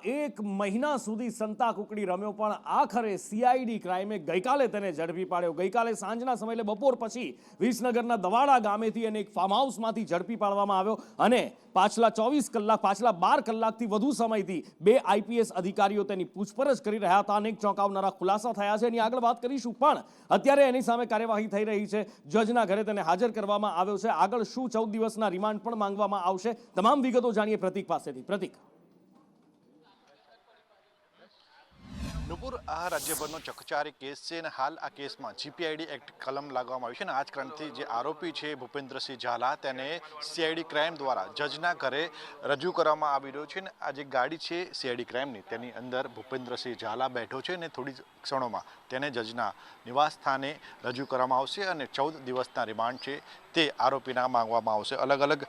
1 મહિના સુધી સંતા કુકડી રમ્યો, પણ આખરે સીઆઈડી ક્રાઇમે ગઈકાલે તેને ઝડપી પાડ્યો। ગઈકાલે સાંજના સમયે એટલે બપોર પછી વિસનગરના દવાડા ગામેથી એને એક ફાર્મ હાઉસમાંથી ઝડપી પાડવામાં આવ્યો અને પાછલા 12 કલાકથી વધુ સમયથી 2 આઈપીએસ અધિકારીઓ તેની પૂછપરછ કરી રહ્યા હતા। અનેક ચોંકાવનારા ખુલાસા થયા છે, એની આગળ વાત કરીશું, પણ અત્યારે એની સામે કાર્યવાહી થઈ રહી છે। જજના ઘરે તેને હાજર કરવામાં આવ્યો છે। આગળ શું 14 દિવસના રિમાન્ડ પણ માંગવામાં આવશે, તમામ વિગતો જાણીએ પ્રતીક પાસેથી। પ્રતીક, નુપુર, આ રાજ્યભરનો ચકચારી કેસ છે અને હાલ આ કેસમાં જીપીઆઈડી એક્ટ કલમ લાગવામાં આવી છે અને આ જ કારણથી જે આરોપી છે ભૂપેન્દ્રસિંહ ઝાલા તેને સીઆઈડી ક્રાઇમ દ્વારા જજના ઘરે રજૂ કરવામાં આવી રહ્યો છે અને આ જે ગાડી છે સીઆઈડી ક્રાઇમની તેની અંદર ભૂપેન્દ્રસિંહ ઝાલા બેઠો છે અને થોડી ક્ષણોમાં તેને જજના નિવાસ સ્થાને રજૂ કરવામાં આવશે અને 14 દિવસના રિમાન્ડ છે તે આરોપીના માંગવામાં આવશે। અલગ અલગ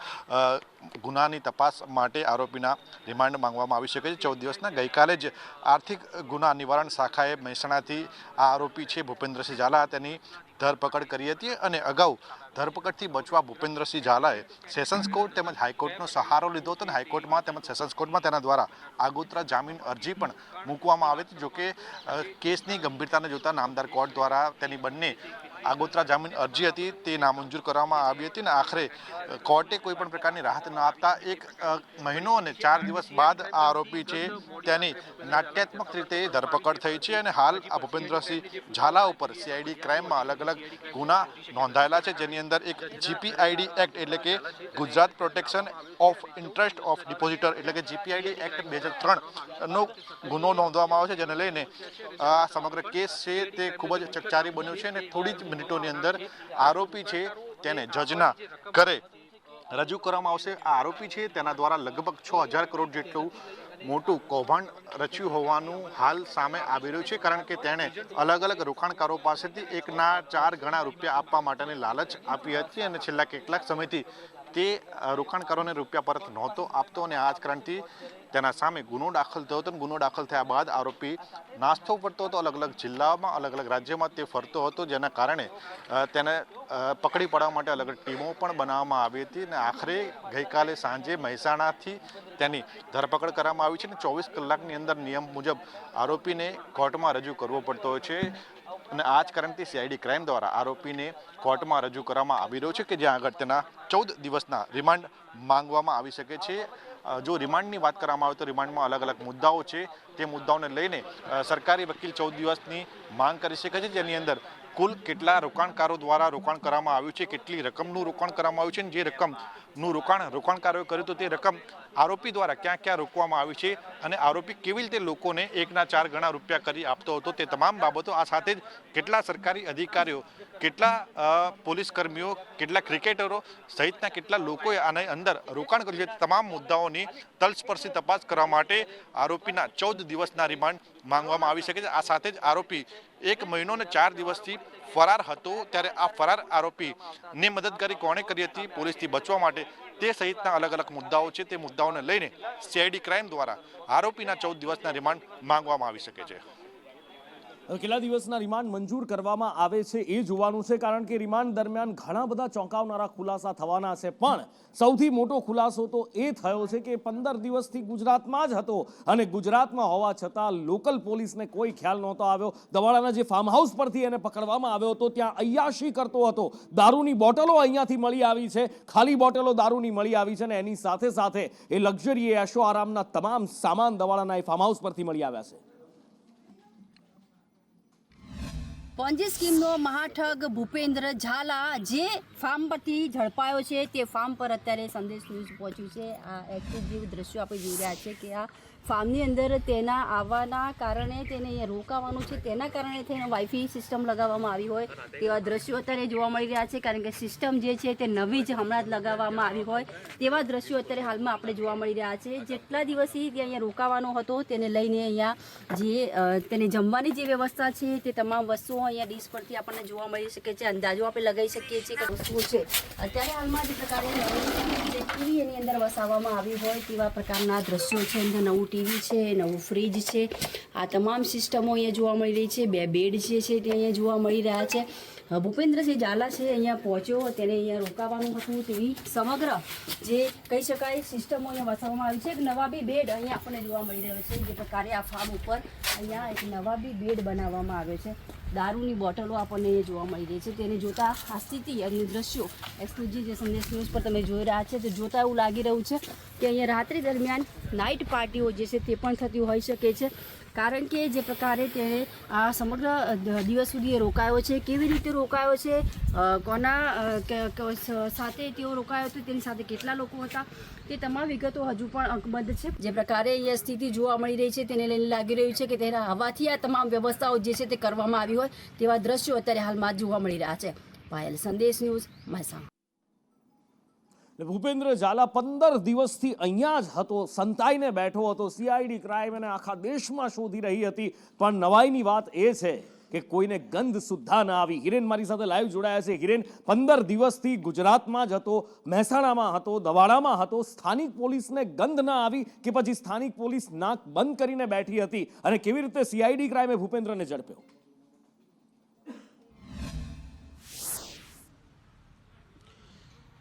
ગુનાની તપાસ માટે આરોપીના રિમાન્ડ માંગવામાં આવી શકે છે 14 દિવસના। ગઈકાલે જ આર્થિક ગુના નિવારણ શાખાએ મહેસાણાથી આ આરોપી છે ભૂપેન્દ્રસિંહ ઝાલા તેની ધરપકડ કરી હતી અને અગાઉ ધરપકડથી બચવા ભૂપેન્દ્રસિંહ ઝાલાએ સેશન્સ કોર્ટ તેમજ હાઈકોર્ટનો સહારો લીધો હતો અને હાઈકોર્ટમાં તેમજ સેશન્સ કોર્ટમાં તેના દ્વારા આગોતરા જામીન અરજી પણ મૂકવામાં આવી હતી। જોકે કેસની ગંભીરતાને જોતા નામદાર કોર્ટ દ્વારા તેની બંને આગોતરા જામીન અરજી હતી તે નામંજૂર કરવામાં આવી હતી અને આખરે કોર્ટે કોઈ પણ પ્રકારની રાહત ન આપતા 1 મહિનો અને 4 દિવસ બાદ આ આરોપી છે તેની નાટ્યાત્મક રીતે ધરપકડ થઈ છે અને હાલ આ ભૂપેન્દ્રસિંહ ઝાલા ઉપર સીઆઈડી ક્રાઇમમાં અલગ અલગ ગુના નોંધાયેલા છે, જેની અંદર એક જીપીઆઈડી એક્ટ એટલે કે Gujarat protection of interest of depositor એટલે કે જીપીઆઈડી એક્ટ 2003 નો ગુનો નોંધવામાં આવ્યો છે, જેને લઈને આ સમગ્ર કેસ છે તે ખૂબ જ ચકચારી બન્યો છે અને થોડી જ મિનિટોની અંદર આરોપી છે તેને જજના ઘરે રજૂ કરવામાં આવશે। આ આરોપી છે તેના દ્વારા લગભગ 6000 કરોડ જેટલું મોટું કૌભાંડ રચ્યું હોવાનું હાલ સામે આવી રહ્યું છે, કારણ કે તેણે અલગ અલગ રોકાણકારો પાસેથી 1ના 4 ગણા રૂપિયા આપવા માટેની લાલચ આપી હતી અને છેલ્લા કેટલાક સમયથી તે રોકાણકારોને રૂપિયા પરત નહોતો આપતો અને આ જ કારણથી તેના સામે ગુનો દાખલ થયો હતો અને ગુનો દાખલ થયા બાદ આરોપી નાસ્તો પડતો હતો, અલગ અલગ જિલ્લાઓમાં અલગ અલગ રાજ્યોમાં તે ફરતો હતો, જેના કારણે તેને પકડી પાડવા માટે અલગ અલગ ટીમો પણ બનાવવામાં આવી હતી અને આખરે ગઈકાલે સાંજે મહેસાણાથી તેની ધરપકડ કરવામાં આવી છે અને 24 કલાકની અંદર નિયમ મુજબ આરોપીને કોર્ટમાં રજૂ કરવો પડતો હોય છે અને આ જ કારણથી સીઆઈડી ક્રાઇમ દ્વારા આરોપીને કોર્ટમાં રજૂ કરવામાં આવી રહ્યો છે કે જ્યાં આગળ તેના 14 દિવસના રિમાન્ડ માંગવામાં આવી શકે છે। જો રિમાન્ડની વાત કરવામાં આવે તો રિમાન્ડમાં અલગ અલગ મુદ્દાઓ છે, તે મુદ્દાઓને લઈને સરકારી વકીલ 14 દિવસની માંગ કરી શકે છે, જેની અંદર કુલ કેટલા રોકાણકારો દ્વારા રોકાણ કરવામાં આવ્યું છે, કેટલી રકમનું રોકાણ કરવામાં આવ્યું છે અને જે રકમનું રોકાણકારોએ કર્યું તો તે રકમ આરોપી દ્વારા ક્યાં ક્યાં રોકવામાં આવી છે અને આરોપી કેવી રીતે લોકોને 1ના 4 ગણા રૂપિયા કરી આપતો હતો તે તમામ બાબતો, આ સાથે જ કેટલા સરકારી અધિકારીઓ, કેટલા પોલીસ કર્મીઓ, કેટલા ક્રિકેટરો સહિતના કેટલા લોકોએ આની અંદર રોકાણ કર્યું છે, તમામ મુદ્દાઓની તલસ્પર્શી તપાસ કરવા માટે આરોપીના 14 દિવસના રિમાન્ડ માંગવામાં આવી શકે છે। આ સાથે જ આરોપી 1 મહિનો અને 4 દિવસથી ફરાર હતો, ત્યારે આ ફરાર આરોપીને મદદગારી કોણે કરી હતી પોલીસથી બચવા માટે તે સહિતના અલગ અલગ મુદ્દાઓ છે, તે મુદ્દાઓને લઈને સીઆઈડી ક્રાઇમ દ્વારા આરોપીના 14 દિવસના રિમાન્ડ માંગવામાં આવી શકે છે। કેટલા દિવસના રિમાન્ડ મંજૂર કરવામાં આવે છે એ જોવાનું છે, કારણ કે રિમાન્ડ દરમિયાન ઘણા બધા ચોંકાવનારા ખુલાસા થવાના છે, પણ સૌથી મોટો ખુલાસો તો એ થયો છે કે 15 દિવસથી ગુજરાતમાં જ હતો અને ગુજરાતમાં હોવા છતાં લોકલ પોલીસને કોઈ ખ્યાલ નહોતો આવ્યો। દવાડાના જે ફાર્મ હાઉસ પરથી એને પકડવામાં આવ્યો હતો ત્યાં અય્યાશી કરતો હતો, દારૂની બોટલો અહીંયાથી મળી આવી છે, ખાલી બોટલો દારૂની મળી આવી છે અને એની સાથે સાથે એ લક્ઝરી એશો આરામના તમામ સામાન દવાડાના એ ફાર્મ હાઉસ પરથી મળી આવ્યા છે। પોન્જી સ્કીમનો મહાઠગ ભૂપેન્દ્ર ઝાલા જે ફાર્મ પરથી ઝડપાયો છે તે ફાર્મ પર અત્યારે સંદેશ ન્યૂઝ પહોંચ્યું છે। આ એક્સક્લુઝિવ દ્રશ્યો આપણે જોઈ રહ્યા છે કે આ ફાર્મની અંદર તેના આવવાના કારણે તેને અહીંયા રોકાવાનું છે, તેના કારણે તેને વાઈફાઈ સિસ્ટમ લગાવવામાં આવી હોય તેવા દ્રશ્યો અત્યારે જોવા મળી રહ્યા છે, કારણ કે સિસ્ટમ જે છે તે નવી જ હમણાં જ લગાવવામાં આવી હોય તેવા દ્રશ્યો અત્યારે હાલમાં આપણે જોવા મળી રહ્યા છે। જેટલા દિવસથી તે અહીંયા રોકાવાનો હતો તેને લઈને અહીંયા જે તેને જમવાની જે વ્યવસ્થા છે તે તમામ વસ્તુઓ અહીંયા ડીશ પરથી આપણને જોવા મળી શકે છે, અંદાજો આપણે લગાવી શકીએ છીએ કે વસ્તુઓ છે અત્યારે હાલમાં જે પ્રકારે ટીવી એની અંદર વસાવવામાં આવી હોય તેવા પ્રકારના દ્રશ્યો છે। અંદર નવું ટીવી છે, નવું ફ્રીજ છે, આ તમામ સિસ્ટમો અહીંયા જોવા મળી રહી છે, 2 બેડ જે છે તે અહીંયા જોવા મળી રહ્યા છે। ભૂપેન્દ્રસિંહ ઝાલા છે અહીંયા પહોંચ્યો, તેને અહીંયા રોકાવાનું હતું, તેવી સમગ્ર જે કહી શકાય સિસ્ટમો અહીંયા વસાવવામાં આવી છે. એક નવાબી બેડ અહીંયા આપણને જોવા મળી રહ્યો છે. જે પ્રકારે આ ફાર્મ ઉપર અહીંયા એક નવાબી બેડ બનાવવામાં આવ્યો છે. દારૂની બોટલો આપણને અહીંયા જોવા મળી રહી છે. તેને જોતા આ સ્થિતિ અને દ્રશ્યો એક્સક્લુઝિવ જે સંદેશ ન્યૂઝ પર તમે જોઈ રહ્યા છે, તે જોતા એવું લાગી રહ્યું છે કે અહીંયા રાત્રિ દરમિયાન નાઇટ પાર્ટીઓ જે છે તે પણ થતી હોઈ શકે છે. કારણ કે જે પ્રકારે તેણે આ સમગ્ર દિવસ સુધી રોકાયો છે, કેવી રીતે રોકાયો છે, કોના સાથે તેઓ રોકાયો હતો, તેની સાથે કેટલા લોકો હતા, તે તમામ વિગતો હજુ પણ અંકબદ્ધ છે. જે પ્રકારે અહીંયા સ્થિતિ જોવા મળી રહી છે તેને લઈને લાગી રહ્યું છે કે તેના હવાથી આ તમામ વ્યવસ્થાઓ જે છે તે કરવામાં આવી હોય તેવા દ્રશ્યો અત્યારે હાલમાં જોવા મળી રહ્યા છે. પાયલ, સંદેશ ન્યૂઝ, મહેસાણા. ભૂપેન્દ્ર ઝાલા 15 દિવસથી અહીંયા જ હતો, સંતાઈને બેઠો હતો. સીઆઈડી ક્રાઇમ એને આખા દેશમાં શોધી રહી હતી, પણ નવાઈની વાત એ છે કે કોઈને ગંધ સુદ્ધા ના આવી. હિરેન મારી સાથે લાઈવ જોડાયા છે. હિરેન, 15 દિવસથી ગુજરાતમાં જ હતો, મહેસાણામાં હતો, દવાડામાં હતો, સ્થાનિક પોલીસને ગંધ ના આવી કે પછી સ્થાનિક પોલીસ નાક બંધ કરીને બેઠી હતી, અને કેવી રીતે સીઆઈડી ક્રાઇમે ભૂપેન્દ્રને ઝડપ્યો?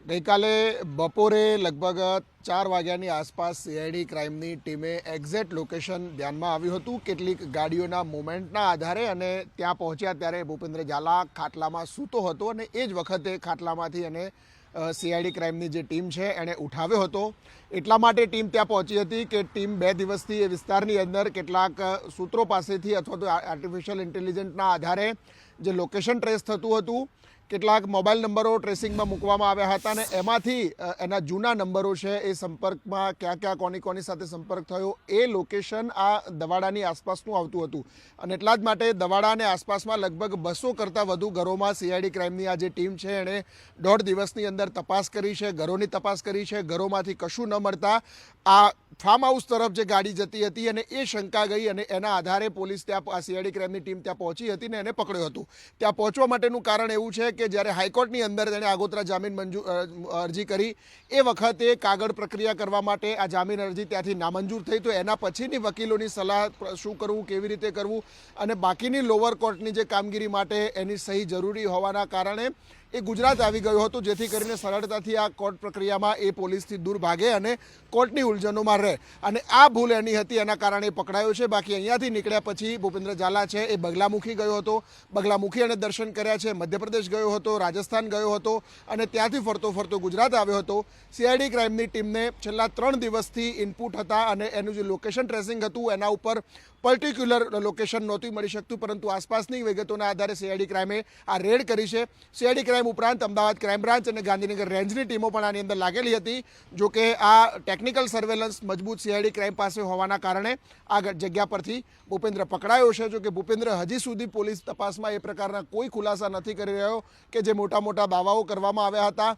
ગઈકાલે બપોરે લગભગ 4 વાગ્યાની આસપાસ સીઆઈડી ક્રાઇમની ટીમે એક્ઝેક્ટ લોકેશન ધ્યાનમાં આવ્યું હતું. કેટલીક ગાડીઓના મૂવમેન્ટના આધારે અને ત્યાં પહોંચ્યા ત્યારે ભૂપેન્દ્ર ઝાલા ખાટલામાં સૂતો હતો અને એ જ વખતે ખાટલામાંથી એને સીઆઈડી ક્રાઇમની જે ટીમ છે એણે ઉઠાવ્યો હતો. એટલા માટે ટીમ ત્યાં પહોંચી હતી કે ટીમ 2 દિવસથી એ વિસ્તારની અંદર કેટલાક સૂત્રો પાસેથી અથવા તો આર્ટિફિશિયલ ઇન્ટેલિજન્સના આધારે જે લોકેશન ટ્રેસ થતું હતું, કેટલાક મોબાઈલ નંબરો ટ્રેસિંગમાં મૂકવામાં આવ્યા હતા અને એમાંથી એના જૂના નંબરો છે એ સંપર્કમાં ક્યાં કોની સાથે સંપર્ક થયો એ લોકેશન આ દવાડાની આસપાસનું આવતું હતું. અને એટલા જ માટે દવાડા અને આસપાસમાં લગભગ 200 કરતાં વધુ ઘરોમાં સીઆઈડી ક્રાઇમની આ જે ટીમ છે એણે 1.5 દિવસની અંદર તપાસ કરી છે, ઘરોની તપાસ કરી છે. ઘરોમાંથી કશું ન મળતા આ ફાર્મ હાઉસ તરફ જે ગાડી જતી હતી અને એ શંકા ગઈ અને એના આધારે પોલીસ ત્યાં સીઆઈડી ક્રાઇમની ટીમ ત્યાં પહોંચી હતી ને એને પકડ્યો હતો. ત્યાં પહોંચવા માટેનું કારણ એવું છે કે જ્યારે હાઈકોર્ટની અંદર તેણે આગોતરા જામીન અરજી કરી એ વખતે કાગળ પ્રક્રિયા કરવા માટે આ જામીન અરજી ત્યાંથી નામંજૂર થઈ, તો એના પછીની વકીલોની સલાહ શું કરવું, કેવી રીતે કરવું અને બાકીની લોઅર કોર્ટની જે કામગીરી માટે એની સહી જરૂરી હોવાના કારણે એ ગુજરાત આવી ગયો હતો, જેથી કરીને સરળતાથી આ કોર્ટ પ્રક્રિયામાં એ પોલીસથી દૂર ભાગે અને કોર્ટની ઉલઝનોમાં રહે. અને આ ભૂલ એની હતી, એના કારણે પકડાયો છે. બાકી અહીંયાથી નીકળ્યા પછી ભૂપેન્દ્ર ઝાલા છે એ બગલામુખી ગયો હતો. બગલામુખી એને દર્શન કર્યા છે, મધ્યપ્રદેશ ગયો હતો, રાજસ્થાન ગયો હતો અને ત્યાંથી ફરતો ગુજરાત આવ્યો હતો. સીઆઈડી ક્રાઇમની ટીમને છેલ્લા 3 દિવસથી ઇનપુટ હતા અને એનું જે લોકેશન ટ્રેસિંગ હતું એના ઉપર પર્ટિક્યુલર લોકેશન નહોતું મળી શકતું, પરંતુ આસપાસની વિગતોના આધારે સીઆઈડી ક્રાઇમે આ રેડ કરી છે. સીઆઈડી ક્રાઇમ ઉપરાંત અમદાવાદ ક્રાઇમ બ્રાન્ચ અને ગાંધીનગર રેન્જની ટીમો પણ આની અંદર લાગેલી હતી. જો કે આ ટેકનિકલ સર્વેલન્સ મજબૂત સીઆઈડી ક્રાઇમ પાસે હોવાના કારણે આ જગ્યા પરથી ભૂપેન્દ્ર પકડાયો છે. જો કે ભૂપેન્દ્ર હજી સુધી પોલીસ તપાસમાં એ પ્રકારના કોઈ ખુલાસા નથી કરી રહ્યો કે જે મોટા દાવાઓ કરવામાં આવ્યા હતા.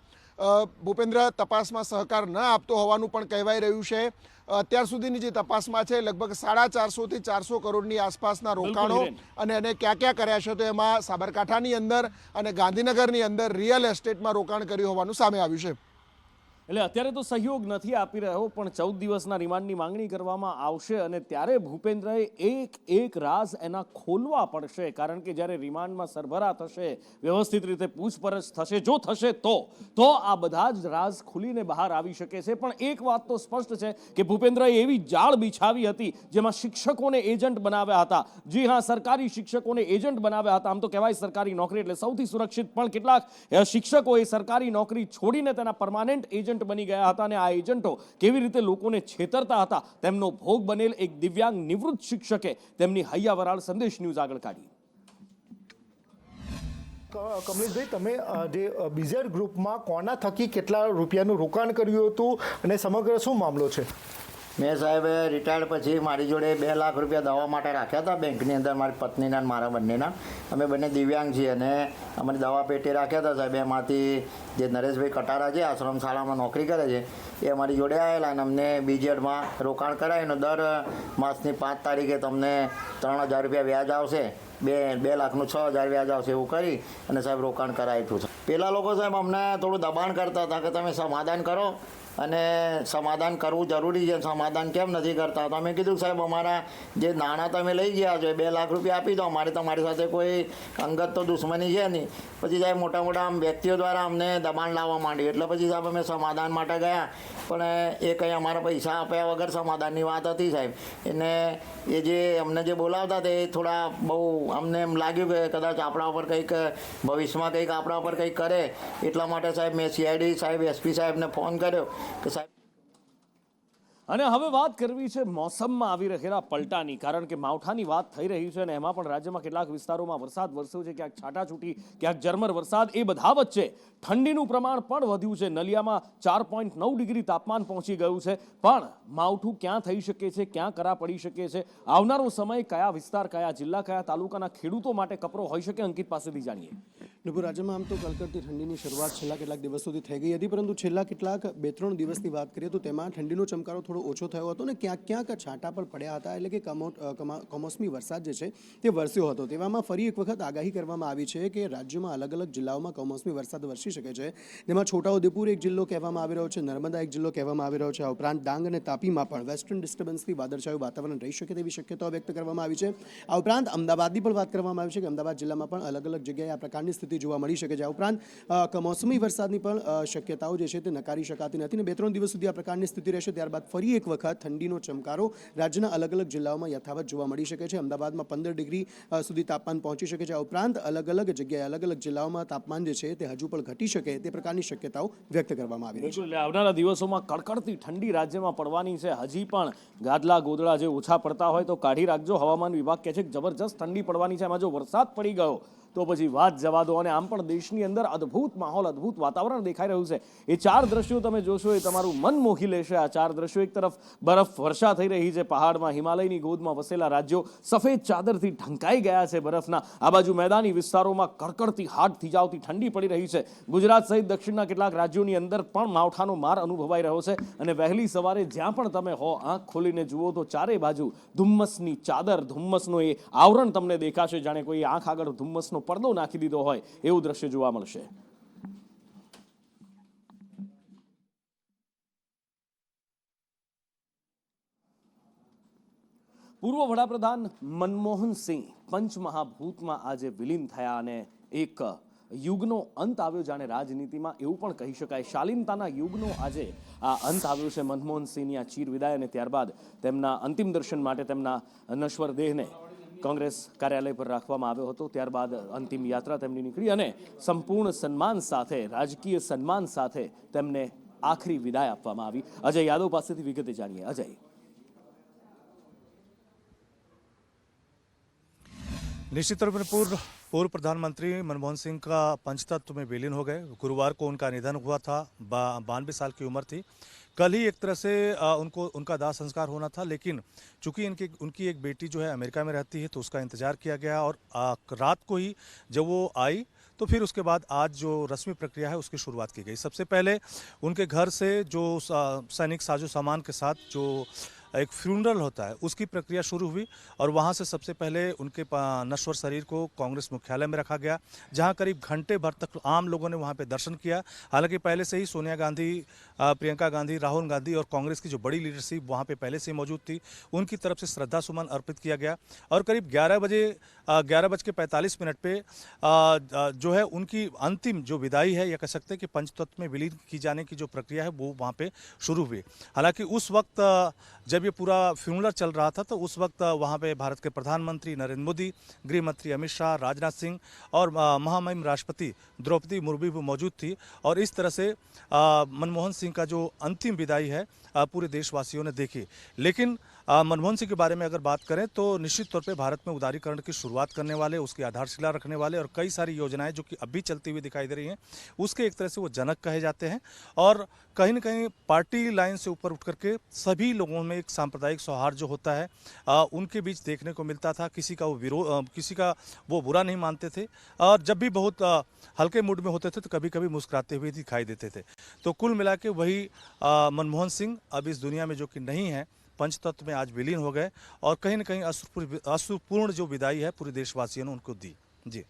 ભૂપેન્દ્ર તપાસમાં સહકાર ન આપતો હોવાનું પણ કહેવાય રહ્યું છે. અત્યાર સુધીની જે તપાસમાં છે લગભગ 450 થી 400 કરોડની આસપાસના રોકાણો અને એને ક્યાં કર્યા છે, તો એમાં સાબરકાંઠાની અંદર અને ગાંધીનગરની અંદર રિયલ એસ્ટેટમાં રોકાણ કર્યું હોવાનું સામે આવ્યું છે. એટલે અત્યારે તો સહયોગ નથી આપી રહ્યો, પણ 14 દિવસના રિમાન્ડની માંગણી કરવામાં આવશે અને ત્યારે ભૂપેન્દ્રએ એક રાઝ એના ખોલવા પડશે. કારણ કે જ્યારે રિમાન્ડમાં સરભરા થશે, વ્યવસ્થિત રીતે પૂછપરછ થશે, જો થશે તો આ બધા જ રાઝ ખુલીને બહાર આવી શકે છે. પણ એક વાત તો સ્પષ્ટ છે કે ભૂપેન્દ્રએ એવી જાળ બિછાવી હતી જેમાં શિક્ષકોને એજન્ટ બનાવ્યા હતા. જી હા, સરકારી શિક્ષકોને એજન્ટ બનાવ્યા હતા. આમ તો કહેવાય સરકારી નોકરી એટલે સૌથી સુરક્ષિત, પણ કેટલાક શિક્ષકોએ સરકારી નોકરી છોડીને તેના પરમાનન્ટ એજન્ટ બની ગયા હતા અને આ એજન્ટો કેવી રીતે લોકોને છેતરતા હતા તેમનો ભોગ બનેલ એક દિવ્યાંગ નિવૃત્ત શિક્ષકે તેમની હૈયાવરાળ સંદેશ ન્યૂઝ આગળ કાઢી. કમલેશભાઈ, તમે જે બીઝેડ ગ્રુપમાં કોના થકી કેટલા રૂપિયાનું રોકાણ કર્યું હતું અને સમગ્ર શું મામલો છે? મેં સાહેબ રિટાયર્ડ પછી મારી જોડે 2 લાખ રૂપિયા દવા માટે રાખ્યા હતા બેંકની અંદર, મારી પત્નીના અને મારા બંનેના. અમે બંને દિવ્યાંગ છીએ અને અમારી દવા પેટી રાખ્યા હતા સાહેબ. એમાંથી જે નરેશભાઈ કટારા છે, આશ્રમ શાળામાં નોકરી કરે છે, એ અમારી જોડે આવેલા અને અમને બીજેડમાં રોકાણ કરાવીને દર માસની 5 તારીખે તમને 3000 રૂપિયા વ્યાજ આવશે, 2 લાખનું 6000 વ્યાજ આવશે એવું કરી અને સાહેબ રોકાણ કરાવ્યું છે. પેલા લોકો સાહેબ અમને થોડું દબાણ કરતા હતા કે તમે સમાધાન કરો અને સમાધાન કરવું જરૂરી છે. સમાધાન કેમ નથી કરતા? તો અમે કીધું સાહેબ અમારા જે નાણાં તમે લઈ ગયા છો 2 લાખ રૂપિયા આપી દો, અમારે તમારી સાથે કોઈ અંગત તો દુશ્મની છે નહીં. પછી સાહેબ મોટા મોટા વ્યક્તિઓ દ્વારા અમને દબાણ લાવવા માંડ્યું, એટલે પછી સાહેબ અમે સમાધાન માટે ગયા, પણ એ કંઈ અમારા પૈસા આપ્યા વગર સમાધાનની વાત હતી સાહેબ. એને એ જે અમને જે બોલાવતા હતા એ થોડા બહુ અમને એમ લાગ્યું કે કદાચ આપણા ઉપર કંઈક ભવિષ્યમાં કંઈક આપણા ઉપર કંઈક કરે, એટલા માટે સાહેબ મેં CID સાહેબ SP સાહેબને ફોન કર્યો કે સાહેબ. અને હવે વાત કરવી છે મોસમમાં આવી રહેલા પલટાની, કારણ કે માવઠાની વાત થઈ રહી છે અને એમાં પણ રાજ્યમાં કેટલાક વિસ્તારોમાં વરસાદ વરસ્યો છે, ક્યાંક છાટાછૂટી, ક્યાંક ઝરમર વરસાદ. એ બધા વચ્ચે ઠંડીનું પ્રમાણ પણ વધ્યું છે. નલિયામાં 4.9 ડિગ્રી તાપમાન પહોંચી ગયું છે. પણ માવઠું ક્યાં થઈ શકે છે, ક્યાં કરા પડી શકે છે, આવનારો સમય કયા વિસ્તાર, કયા જિલ્લા, કયા તાલુકાના ખેડૂતો માટે કપરો હોઈ શકે, અંકિત પાસેથી જાણીએ. નુપુર, રાજ્યમાં આમ તો કડકડતી ઠંડીની શરૂઆત છેલ્લા કેટલાક દિવસોથી થઈ ગઈ હતી, પરંતુ છેલ્લા કેટલાક 2-3 દિવસની વાત કરીએ તો તેમાં ઠંડીનો ચમકારો થોડો ઓછો થયો હતો અને ક્યાંક ક્યાંક છાંટા પણ પડ્યા હતા. એટલે કે કમોસમી વરસાદ જે છે તે વરસ્યો હતો. તેવામાં ફરી એક વખત આગાહી કરવામાં આવી છે કે રાજ્યમાં અલગ અલગ જિલ્લાઓમાં કમોસમી વરસાદ વરસી શકે છે. જેમાં છોટાઉદેપુર એક જિલ્લો કહેવામાં આવી રહ્યો છે, નર્મદા એક જિલ્લો કહેવામાં આવી રહ્યો છે. આ ઉપરાંત ડાંગ અને તાપીમાં પણ વેસ્ટર્ન ડિસ્ટર્બન્સથી વાદળછાયું વાતાવરણ રહી શકે તેવી શક્યતાઓ વ્યક્ત કરવામાં આવી છે. આ ઉપરાંત અમદાવાદની પણ વાત કરવામાં આવી છે કે અમદાવાદ જિલ્લામાં પણ અલગ અલગ જગ્યાએ આ પ્રકારની સ્થિતિ જોવા મળી શકે છે. આ ઉપરાંત કમોસમી વરસાદની પણ શક્યતાઓ જે છે તે નકારી શકાતી નથી અને 2-3 દિવસ સુધી આ પ્રકારની સ્થિતિ રહેશે. ત્યારબાદ ફરી એક વખત ઠંડીનો ચમકારો રાજ્યના અલગ અલગ જિલ્લાઓમાં યથાવત જોવા મળી શકે છે. અમદાવાદમાં 15 ડિગ્રી સુધી તાપમાન પહોંચી શકે છે. આ ઉપરાંત અલગ અલગ જગ્યાએ અલગ અલગ જિલ્લાઓમાં તાપમાન જે છે તે હજુ પણ ઘટી શકે તે પ્રકારની શક્યતાઓ વ્યક્ત કરવામાં આવી રહી છે. બિલકુલ, આવનારા દિવસોમાં કડકડતી ઠંડી રાજ્યમાં પડવાની છે. હજી પણ ગાદલા ગોદડા જે ઓછા પડતા હોય તો કાઢી રાખજો. હવામાન વિભાગ કહે છે કે જબરજસ્ત ઠંડી પડવાની છે. એમાં જો વરસાદ પડી ગયો તો પછી વાત જવા દો. અને આમ પણ દેશની અંદર અદ્ભુત માહોલ, અદ્ભુત વાતાવરણ દેખાઈ રહ્યું છે. એ 4 દ્રશ્યો તમે જોશો એ તમારું મન મોહી લેશે. આ 4 દ્રશ્યો, એક તરફ બરફ વર્ષા થઈ રહી છે પહાડમાં, હિમાલયની ગોદમાં વસેલા રાજ્યો સફેદ ચાદરથી ઢંકાઈ ગયા છે બરફના. આ બાજુ મેદાની વિસ્તારોમાં કડકડતી હાડ થીજાવતી ઠંડી પડી રહી છે. ગુજરાત સહિત દક્ષિણના કેટલાક રાજ્યોની અંદર પણ માવઠાનો માર અનુભવાઈ રહ્યો છે. અને વહેલી સવારે જ્યાં પણ તમે હો, આંખ ખોલીને જુઓ તો ચારે બાજુ ધુમ્મસની ચાદર, ધુમ્મસનો એ આવરણ તમને દેખાશે, જાણે કોઈ આંખ આગળ ધુમ્મસનો પડદો નાખી દીધો હોય એવું દ્રશ્ય જોવા મળશે. પૂર્વ વડાપ્રધાન મનમોહન સિંહ પંચમહાભૂતમાં આજે વિલીન થયા અને એક યુગનો અંત આવ્યો, જાણે રાજનીતિમાં એવું પણ કહી શકાય. શાલીનતાના યુગનો આજે આ અંત આવ્યો છે. મનમોહન સિંહની આ ચીર વિદાય અને ત્યારબાદ તેમના અંતિમ દર્શન માટે તેમના નશ્વર દેહને કોંગ્રેસ કાર્યાલય પર રાખવામાં આવ્યો હતો. ત્યારબાદ અંતિમ યાત્રા તેમની નીકળી અને સંપૂર્ણ સન્માન સાથે, રાજકીય સન્માન સાથે તેમને આખરી વિદાય આપવામાં આવી. અજય યાદવ પાસેથી વિગતે જાણીએ. અજય. निश्चित तौर पर पूर्व प्रधानमंत्री मनमोहन सिंह का पंचतत्व में विलीन हो गए. गुरुवार को उनका निधन हुआ था. 92 साल की उम्र थी. कल ही एक तरह से उनका दाह संस्कार होना था, लेकिन चूंकि उनकी एक बेटी जो है अमेरिका में रहती है तो उसका इंतजार किया गया और रात को ही जब वो आई तो फिर उसके बाद आज जो रस्मी प्रक्रिया है उसकी शुरुआत की गई. सबसे पहले उनके घर से जो सैनिक साजो सामान के साथ जो एक फ्यूनरल होता है उसकी प्रक्रिया शुरू हुई और वहाँ से सबसे पहले उनके नश्वर शरीर को कांग्रेस मुख्यालय में रखा गया, जहाँ करीब घंटे भर तक आम लोगों ने वहाँ पे दर्शन किया. हालांकि पहले से ही सोनिया गांधी, प्रियंका गांधी, राहुल गांधी और कांग्रेस की जो बड़ी लीडरशिप वहाँ पे पहले से मौजूद थी, उनकी तरफ से श्रद्धा सुमन अर्पित किया गया. और करीब 11:45 पे जो है उनकी अंतिम जो विदाई है, या कह सकते हैं कि पंचतत्व में विलीन की जाने की जो प्रक्रिया है वो वहाँ पे शुरू हुई. हालांकि उस वक्त जब ये पूरा फ्यूनरल चल रहा था तो उस वक्त वहाँ पे भारत के प्रधानमंत्री नरेंद्र मोदी, गृह मंत्री अमित शाह, राजनाथ सिंह और महामहिम राष्ट्रपति द्रौपदी मुर्मू भी मौजूद थी. और इस तरह से मनमोहन सिंह का जो अंतिम विदाई है पूरे देशवासियों ने देखी. लेकिन मनमोहन सिंह के बारे में अगर बात करें तो निश्चित तौर पे भारत में उदारीकरण की शुरुआत करने वाले, उसकी आधारशिला रखने वाले और कई सारी योजनाएं जो कि अभी चलती हुई दिखाई दे रही हैं, उसके एक तरह से वो जनक कहे जाते हैं. और कहीं न कहीं पार्टी लाइन से ऊपर उठ करके सभी लोगों में एक सांप्रदायिक सौहार्द जो होता है उनके बीच देखने को मिलता था. किसी का वो बुरा नहीं मानते थे और जब भी बहुत हल्के मूड में होते थे तो कभी कभी मुस्कुराते हुए दिखाई देते थे. तो कुल मिला के वही मनमोहन सिंह अब इस दुनिया में जो कि नहीं है, पंचतत्व में आज विलीन हो गए और कहीं न कहीं अश्रुपूर्ण जो विदाई है पूरे देशवासियों ने उनको दी. जी.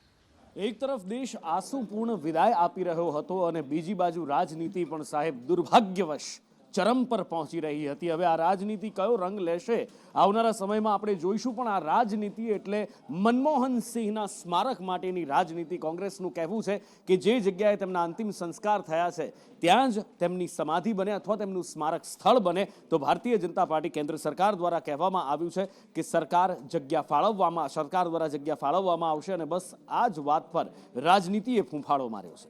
એક તરફ દેશ આંસુપૂર્ણ વિદાય આપી રહ્યો હતો અને બીજી બાજુ રાજનીતિ પણ સાહેબ દુર્ભાગ્યવશ ચરમ પર પહોંચી રહી હતી. હવે આ રાજનીતિ કયો રંગ લેશે આવનારા સમયમાં આપણે જોઈશું, પણ આ રાજનીતિ એટલે મનમોહન સિંહના સ્મારક માટેની રાજનીતિ. કોંગ્રેસનું કહેવું છે કે જે જગ્યાએ તેમના અંતિમ સંસ્કાર થયા છે ત્યાં જ તેમની સમાધિ બને અથવા તેમનું સ્મારક સ્થળ બને. તો ભારતીય જનતા પાર્ટી કેન્દ્ર સરકાર દ્વારા કહેવામાં આવ્યું છે કે સરકાર દ્વારા જગ્યા ફાળવવામાં આવશે અને બસ આ જ વાત પર રાજનીતિએ ફૂંફાળો માર્યો છે.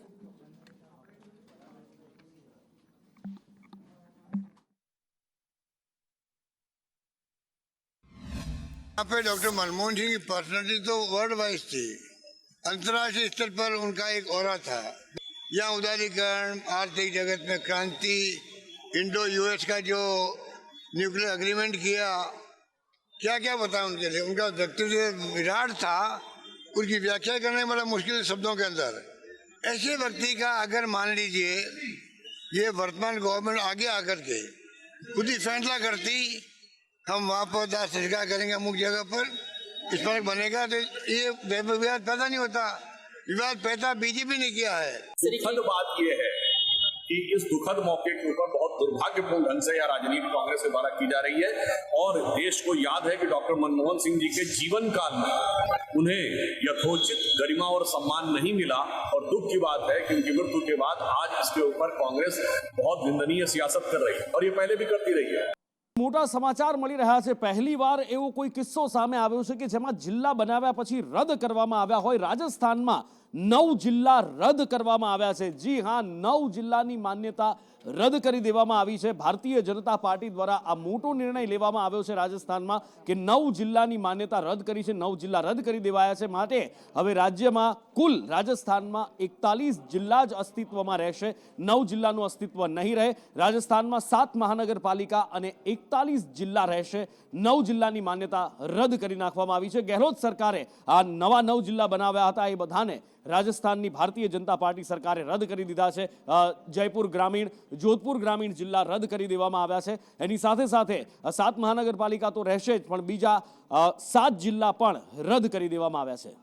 यहाँ पे डॉक्टर मनमोहन सिंह की पर्सनैलिटी तो वर्ल्ड वाइज थी, अंतर्राष्ट्रीय स्तर पर उनका एक ऑरा था. यहाँ उदारीकरण, आर्थिक जगत में क्रांति, इंडो यूएस का जो न्यूक्लियर एग्रीमेंट किया, क्या क्या बताया उनके लिए. उनका व्यक्तित्व विराट था, उनकी व्याख्या करने बड़ा मुश्किल शब्दों के अंदर. ऐसे व्यक्ति का अगर मान लीजिए ये वर्तमान गवर्नमेंट आगे आकर के खुद ही फैसला करती हम वहाँ पर दास संस्कार करेंगे अमुक जगह पर स्मारक बनेगा, तो ये विवाद पैदा नहीं होता. विवाद पैदा बीजेपी ने किया है. दुखद बात यह है कि इस दुखद मौके के ऊपर बहुत दुर्भाग्यपूर्ण ढंग से यह राजनीति कांग्रेस के द्वारा की जा रही है. और देश को याद है कि डॉक्टर मनमोहन सिंह जी के जीवन काल में उन्हें यथोचित गरिमा और सम्मान नहीं मिला. और दुख की बात है कि उनकी मृत्यु के बाद आज इसके ऊपर कांग्रेस बहुत निंदनीय सियासत कर रही है और ये पहले भी करती रही है. મોટા સમાચાર મળી રહ્યા છે. પહેલીવાર એવો કોઈ કિસ્સો સામે આવ્યો છે કે જેમાં જિલ્લા બનાવ્યા પછી રદ કરવામાં આવ્યા હોય. રાજસ્થાનમાં 9 જિલ્લા રદ કરવામાં આવ્યા છે. જી હા, 9 જિલ્લાની માન્યતા રદ કરી દેવામાં આવી છે. ભારતીય જનતા પાર્ટી દ્વારા આ મોટો નિર્ણય લેવામાં આવ્યો છે રાજસ્થાનમાં કે 9 જિલ્લાની માન્યતા રદ કરી છે. 9 જિલ્લા રદ કરી દેવાયા છે. માટે હવે રાજ્યમાં કુલ રાજસ્થાનમાં 41 જિલ્લા જ અસ્તિત્વમાં રહેશે. 9 જિલ્લાનું અસ્તિત્વ નહીં રહે. રાજસ્થાનમાં 7 મહાનગરપાલિકા અને 41 જિલ્લા રહેશે. 9 જિલ્લાની માન્યતા રદ કરી નાખવામાં આવી છે. ગેહલોત સરકારે આ નવા 9 જિલ્લા બનાવ્યા હતા, એ બધાને રાજસ્થાનની ભારતીય જનતા પાર્ટી સરકારે રદ કરી દીધા છે. જયપુર ગ્રામીણ, જોધપુર ગ્રામીણ જિલ્લા રદ કરી દેવામાં આવ્યા છે. એની સાથે સાથે 7 મહાનગરપાલિકા તો રહેશે જ, પણ બીજા 7 જિલ્લા પણ રદ કરી દેવામાં આવ્યા છે.